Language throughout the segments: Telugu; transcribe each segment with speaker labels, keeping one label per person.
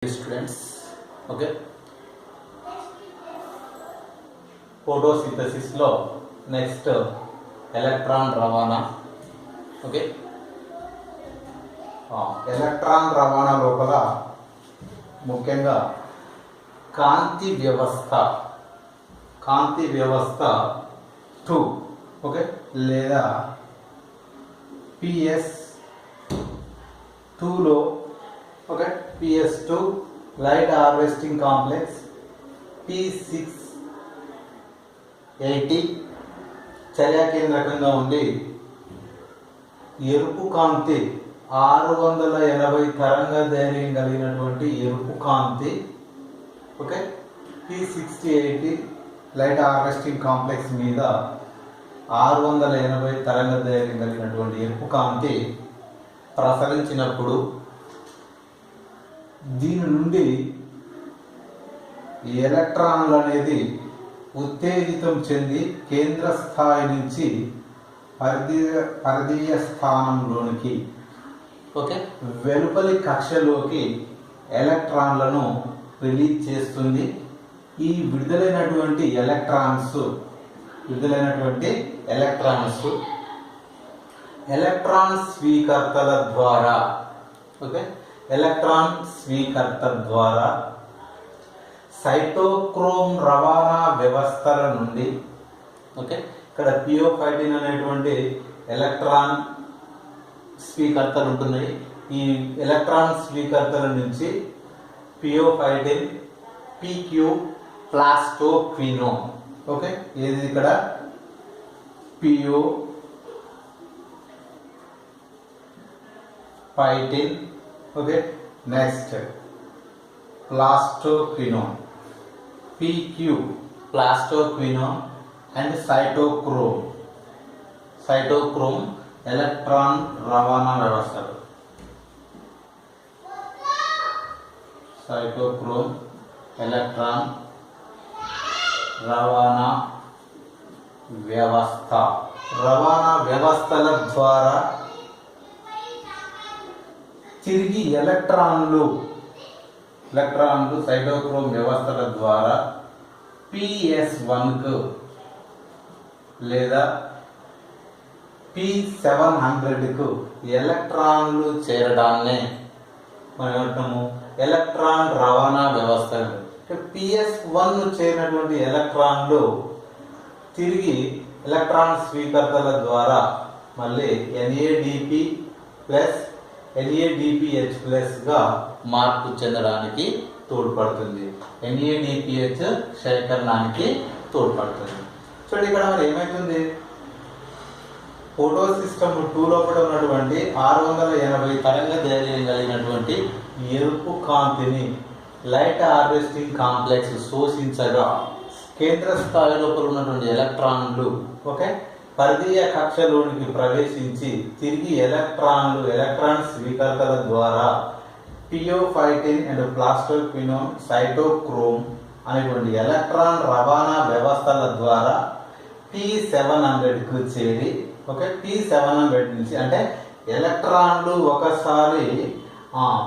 Speaker 1: Students, okay, photosynthesis లో నెక్స్ట్ ఎలక్ట్రాన్ రవాణా. ఓకే, ఎలక్ట్రాన్ రవాణా లోపల ముఖ్యంగా కాంతి వ్యవస్థ 2 ఓకే లేదా PS2 లో okay PS2 light harvesting complex, P680 చర్య కేంద్రకంగా ఉండి ఎరుపు కాంతి 680 తరంగ ధైర్యం కలిగినటువంటి ఎరుపు కాంతి okay P680 light harvesting complex మీద 680 తరంగ ధైర్యం కలిగినటువంటి ఎరుపు కాంతి ప్రసరించినప్పుడు దీని నుండి ఎలక్ట్రాన్లు అనేది ఉత్తేజితం చెంది కేంద్ర స్థాయి నుంచి పరిధీయ స్థానంలోనికి ఓకే వెలుపలి కక్షలోకి ఎలక్ట్రాన్లను రిలీజ్ చేస్తుంది. ఈ విడుదలైనటువంటి ఎలక్ట్రాన్ స్వీకర్తల ద్వారా ఓకే ఎలక్ట్రాన్ స్వీకర్త ద్వారా సైటోక్రోమ్ రవాణా వ్యవస్థల నుండి ఓకే ఇక్కడ PO15 అనేటువంటి ఎలక్ట్రాన్ స్వీకర్తలు ఉంటున్నాయి. ఈ ఎలక్ట్రాన్ స్వీకర్తల నుంచి PO15 PQ ప్లాస్టోక్వినోన్ ఓకే ఏది ఇక్కడ PO15 okay next plastoquinone PQ plastoquinone and cytochrome electron రవాణా వ్యవస్థలు. సైటోక్రోమ్ ఎలక్ట్రాన్ రవాణా వ్యవస్థల ద్వారా తిరిగి ఎలక్ట్రాన్లు సైటోక్రోమ్ వ్యవస్థల ద్వారా PS1కు లేదా P700కు ఎలక్ట్రాన్లు చేరడాన్నే మనం ఏమంటాము ఎలక్ట్రాన్ రవాణా వ్యవస్థలు. PS1 చేరినటువంటి ఎలక్ట్రాన్లు తిరిగి ఎలక్ట్రాన్ స్వీకర్తల ద్వారా మళ్ళీ NADPH+ గా మార్పు చెందడానికి తోడ్పడుతుంది. NADPH సేకరణానికి తోడ్పడుతుంది. చూడండి ఇక్కడ మరి ఏమైతుంది, ఫోటో సిస్టమ్ 2 లోపల ఉన్నటువంటి 680 తరంగ ధైర్యం కలిగినటువంటి ఎరుపు కాంతిని లైట్ హార్వెస్టింగ్ కాంప్లెక్స్ శోషించగా కేంద్ర స్థాయి లోపల ఉన్నటువంటి ఎలక్ట్రాన్లు ఓకే పరిధీయ కక్షలోనికి ప్రవేశించి తిరిగి ఎలక్ట్రాన్ స్వీకర్తల ద్వారా PO15 అండ్ ప్లాస్టోక్వినోన్ సైటోక్రోమ్ అనేటువంటి ఎలక్ట్రాన్ రవాణా వ్యవస్థల ద్వారా P700కు చేరి ఓకే P700 నుంచి అంటే ఎలక్ట్రాన్లు ఒకసారి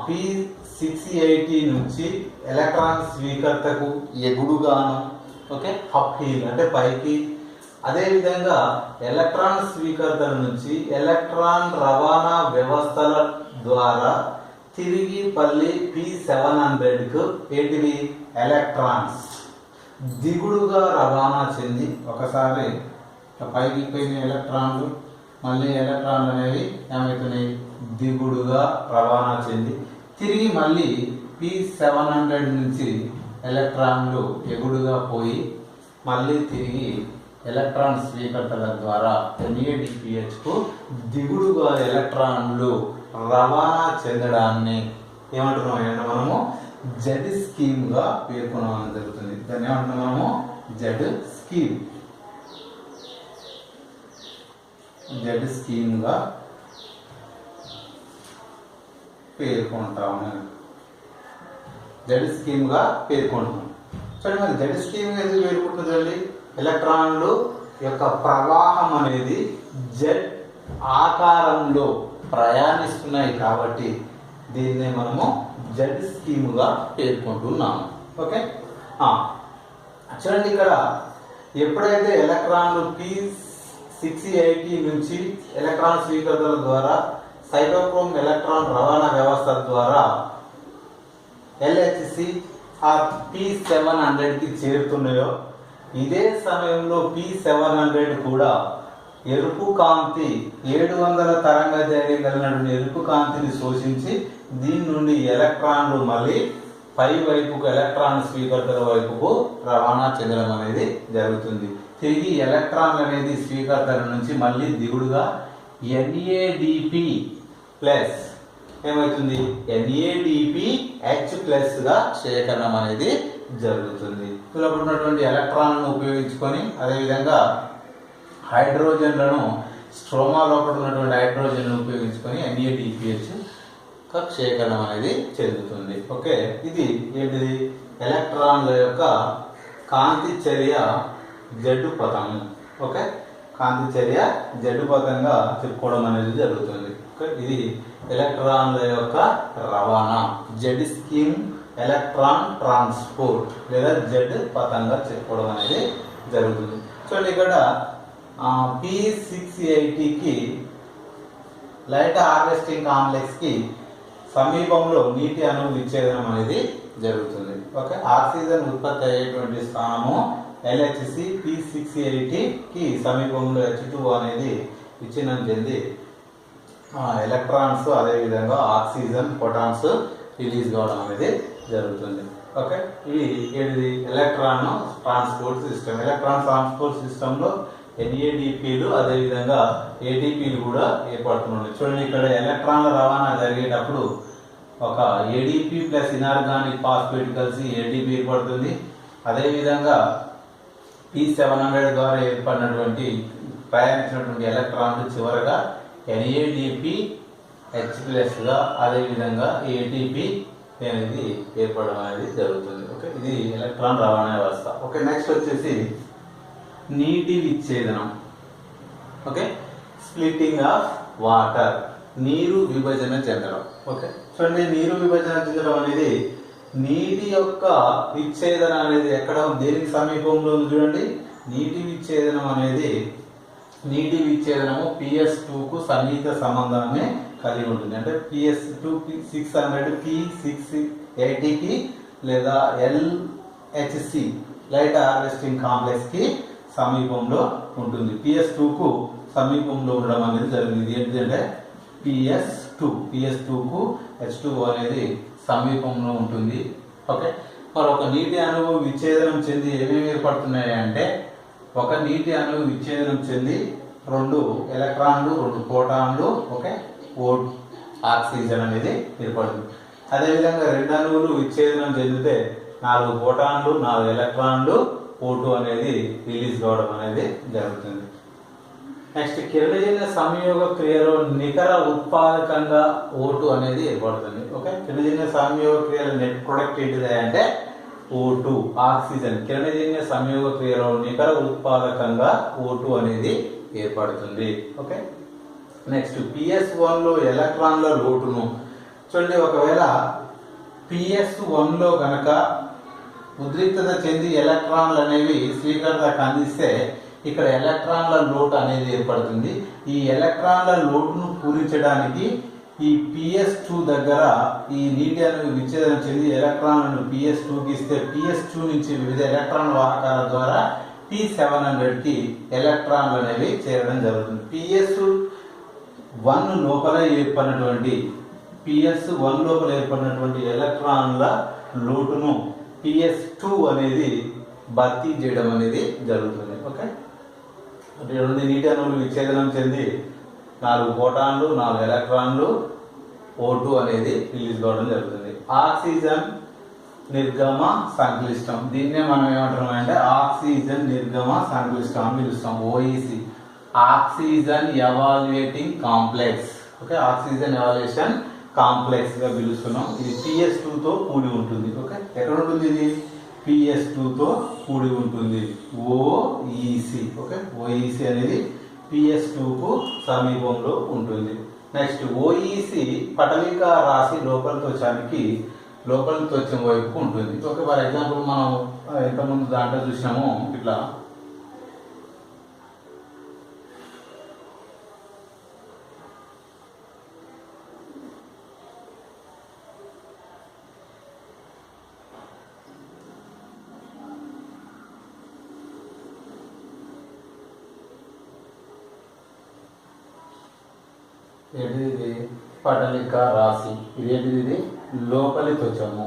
Speaker 1: P680 నుంచి ఎలక్ట్రాన్ స్వీకర్తకు ఎగుడుగాను ఓకే అప్ హీల్ అంటే పైకి, అదేవిధంగా ఎలక్ట్రాన్ స్వీకర్తల నుంచి ఎలక్ట్రాన్ రవాణా వ్యవస్థల ద్వారా తిరిగి మళ్ళీ P700కు ఏంటివి ఎలక్ట్రాన్స్ దిగుడుగా రవాణా చెంది ఒకసారి పైకి పోయిన ఎలక్ట్రాన్లు మళ్ళీ ఎలక్ట్రాన్లు అనేవి ఏమవుతున్నాయి దిగుడుగా రవాణా చెంది తిరిగి మళ్ళీ P700 నుంచి ఎలక్ట్రాన్లు ఎగుడుగా పోయి మళ్ళీ తిరిగి ఎలక్ట్రాన్ స్వీకర్తల ద్వారా NADPHకు దిగుడుగా ఎలక్ట్రాన్లు రవాణా చెందడాన్ని ఏమంటున్నాం అంటే మనము జెడ్ స్కీమ్గా పేర్కొనడం జరుగుతుంది. దాన్ని ఏమంటున్నాం మనము జెడ్ స్కీమ్గా పేర్కొంటాము. చూడండి మరి జెడ్ స్కీమ్ ఎందుకు పేర్కొంటుందండి, ఎలక్ట్రాన్లు యొక్క ప్రవాహం అనేది జెడ్ ఆకారంలో ప్రయాణిస్తున్నాయి కాబట్టి దీన్నే మనము జెడ్ స్కీమ్గా పేర్కొంటున్నాము. ఓకే, చూడండి ఇక్కడ ఎప్పుడైతే ఎలక్ట్రాన్లు P680 నుంచి ఎలక్ట్రాన్ స్వీకర్తల ద్వారా సైటోక్రోమ్ ఎలక్ట్రాన్ రవాణా వ్యవస్థ ద్వారా LHC P700కి చేరుతున్నాయో ఇదే సమయంలో P700 కూడా ఎరుపు కాంతి 700 తరంగ దైర్ఘ్యం కలిగినటువంటి ఎరుపు కాంతిని శోషించి దీని నుండి ఎలక్ట్రాన్లు మళ్ళీ పై వైపుకు ఎలక్ట్రాన్ స్వీకర్తల వైపుకు రవాణా చెందడం అనేది జరుగుతుంది. తిరిగి ఎలక్ట్రాన్లు అనేది స్వీకర్తల నుంచి మళ్ళీ దిగుడుగా NADP ప్లస్ ఏమవుతుంది, NADPH+ గా సేకరణం అనేది జరుగుతుంది. ఇలా ఉన్నటువంటి ఎలక్ట్రాన్లను ఉపయోగించుకొని అదేవిధంగా హైడ్రోజన్లను స్ట్రోమా లోపల ఉన్నటువంటి హైడ్రోజన్లను ఉపయోగించుకొని NADPH సేకరణం అనేది చెందుతుంది. ఓకే, ఇది ఏంటిది, ఎలక్ట్రాన్ల యొక్క కాంతి చర్య జడ్డు పథము. ఓకే, కాంతి చర్య జడ్డు పథంగా చెప్పుకోవడం అనేది జరుగుతుంది. ఓకే, ఇది ఎలక్ట్రాన్ల యొక్క రవాణా, జెడ్ స్కీమ్ ఎలక్ట్రాన్ ట్రాన్స్పోర్ట్ లేదా జెడ్ పథంగా చెప్పుకోవడం అనేది జరుగుతుంది. చూడండి ఇక్కడ P680కి లైట్ హార్వెస్టింగ్ కాంప్లెక్స్కి సమీపంలో నీటి అణువు విచ్ఛేదనం అనేది జరుగుతుంది. ఓకే, ఆక్సిజన్ ఉత్పత్తి అయ్యేటువంటి స్థానము LHC P680కి సమీపంలో H2 అనేది విచ్ఛిన్నం చెంది ఎలక్ట్రాన్స్ అదేవిధంగా ఆక్సిజన్ ఫోటాన్స్ రిలీజ్ కావడం అనేది జరుగుతుంది. ఓకే, ఇది ఏంటిది, electron transport system. Electron transport సిస్టంలో NADPలు అదేవిధంగా ATPలు కూడా ఏర్పడుతున్నాయి. చూడండి ఇక్కడ ఎలక్ట్రాన్ల రవాణా జరిగేటప్పుడు ఒక ADP ప్లస్ ఇనార్గానిక్ ఫాస్ఫేట్ కలిసి ATP ఏర్పడుతుంది. అదేవిధంగా P700 ద్వారా ఏర్పడినటువంటి ప్రయాణించినటువంటి ఎలక్ట్రాన్లు చివరగా NADPH+ గా అదేవిధంగా ATP అనేది ఏర్పడడం అనేది జరుగుతుంది. ఓకే, ఇది ఎలక్ట్రాన్ రవాణా వ్యవస్థ. ఓకే, నెక్స్ట్ వచ్చేసి నీటి విచ్ఛేదనం. ఓకే, స్ప్లిట్టింగ్ ఆఫ్ వాటర్, నీరు విభజన చెందడం. ఓకే, చూడండి నీరు విభజన చెందడం అనేది నీటి యొక్క విచ్ఛేదన అనేది ఎక్కడ దేనికి సమీపంలో ఉంది చూడండి. నీటి విచ్ఛేదనం అనేది నీటి విచ్ఛేదనము PS2కు సన్నిహిత సంబంధాన్ని కలిగి ఉంటుంది. అంటే PS2 600 P680కి లేదా LHC లైట్ హార్వెస్టింగ్ కాంప్లెక్స్కి సమీపంలో ఉంటుంది. PS2కు సమీపంలో ఉండడం అనేది జరిగింది. ఏంటంటే PS2కు H2O అనేది సమీపంలో ఉంటుంది. ఓకే, మరి ఒక నీటి అణువు విచ్ఛేదనం చెంది ఏమేమి ఏర్పడుతున్నాయి అంటే ఒక నీటి అణువు విచ్ఛేదనం చెంది 2 ఎలక్ట్రాన్లు 2 ప్రోటాన్లు ఓకే ఆక్సిజన్ అనేది ఏర్పడుతుంది. అదేవిధంగా 2 అణువులు విచ్ఛేదనం చెందితే 4 ప్రోటాన్లు 4 ఎలక్ట్రాన్లు O2 అనేది రిలీజ్ కావడం అనేది జరుగుతుంది. నెక్స్ట్ కిరణజన్య సంయోగ క్రియలో నికర ఉత్పాదకంగా O2 అనేది ఏర్పడుతుంది. ఓకే, కిరణజన్య సంయోగ క్రియల నెట్ ప్రొడక్ట్ ఏంటిది అంటే O2 ఆక్సిజన్. కిరణజన్య సంయోగ క్రియలో నికర ఉత్పాదకంగా O2 అనేది ఏర్పడుతుంది. ఓకే, నెక్స్ట్ PS1లో ఎలక్ట్రాన్ల లోటును చూడండి. ఒకవేళ PS1లో కనుక ఉద్రిక్తత చెంది ఎలక్ట్రాన్లు అనేవి స్వీకర్తకు అందిస్తే ఇక్కడ ఎలక్ట్రాన్ల లోటు అనేది ఏర్పడుతుంది. ఈ ఎలక్ట్రాన్ల లోటును పూరించడానికి ఈ PS2 దగ్గర ఈ నీటి అణువు విచ్ఛేదనం చెంది ఎలక్ట్రాన్లను PS2కి ఇస్తే PS2 నుంచి వివిధ ఎలక్ట్రాన్ వాహకాల ద్వారా P700కి ఎలక్ట్రాన్లు అనేవి చేరడం జరుగుతుంది. PS1 లోపల ఏర్పడినటువంటి ఎలక్ట్రాన్ల లోటును PS2 అనేది భర్తీ చేయడం అనేది జరుగుతుంది. ఓకే, 2 నీటి అణువులు విచ్ఛేదనం చెంది 4 ప్రోటాన్లు 4 ఎలక్ట్రాన్లు O2 అనేది రిలీజ్ కావడం జరుగుతుంది. ఆక్సిజన్ నిర్గమ సంక్లిష్టం, దీన్నే మనం ఏమంటామంటే ఆక్సిజన్ నిర్గమ సంక్లిష్టం అని పిలుస్తాం. OEC oxygen evaluating complex. Okay, oxygen evaluation complex గా పిలుస్తున్నాం. ఇది PS2తో కూడి ఉంటుంది. ఓకే, ఎక్కడ ఉంటుంది ఇది PS2తో కూడి ఉంటుంది. OEC. ఓకే, OEC అనేది PS2కు సమీపంలో ఉంటుంది. నెక్స్ట్ ఓఈసి పటలిక రాశి లోపలి త్వచం వైపుకు ఉంటుంది. ఓకే, ఫర్ ఎగ్జాంపుల్ మనం ఇంతకుముందు దాంట్లో చూసినాము ఇట్లా ఏంటిది పటలిక రాశి, ఇదేంటిది ఇది లోపలి త్వచము.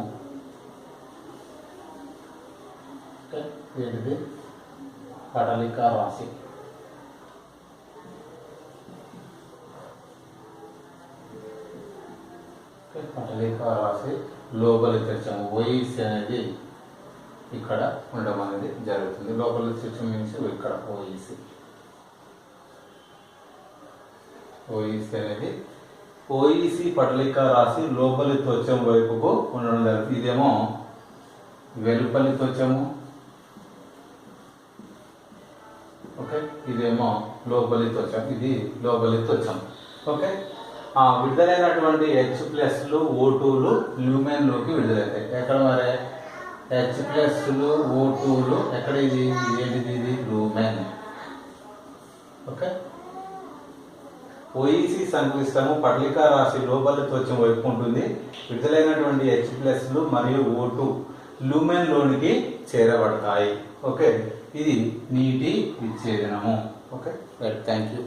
Speaker 1: ఏంటిది పటలిక రాశి. పటలిక రాశి లోపలి త్వచము ఓఈసి అనేది ఇక్కడ ఉండడం అనేది జరుగుతుంది. లోపలి త్వచం మీన్స్ ఇక్కడ ఓఈసి అనేది ఓఈసి పటలిక రాశి లోపలి త్వచం వైపుకు ఉండడం జరుగుతుంది. ఇదేమో వెలుపలి త్వచము. ఓకే, ఇదేమో లోపలి త్వచం, ఇది లోపలి త్వచం. ఓకే, విడుదలైనటువంటి H+లు O2లు ల్యూమెన్లోకి విడుదలవుతాయి. ఎక్కడ మరి H+లు O2లు ఎక్కడ? ఇది ఏంటిది? ఇది లూమెన్. ఓకే, ఓఈసి సంక్లిష్టము పటలిక రాశి లోపలి త్వచం వైపు ఉంటుంది. విడుదలైనటువంటి H+లు మరియు O2 లూమెన్ లోనికి చేరబడతాయి. ఓకే, ఇది నీటి విచ్ఛేదనము. Okay, thank you.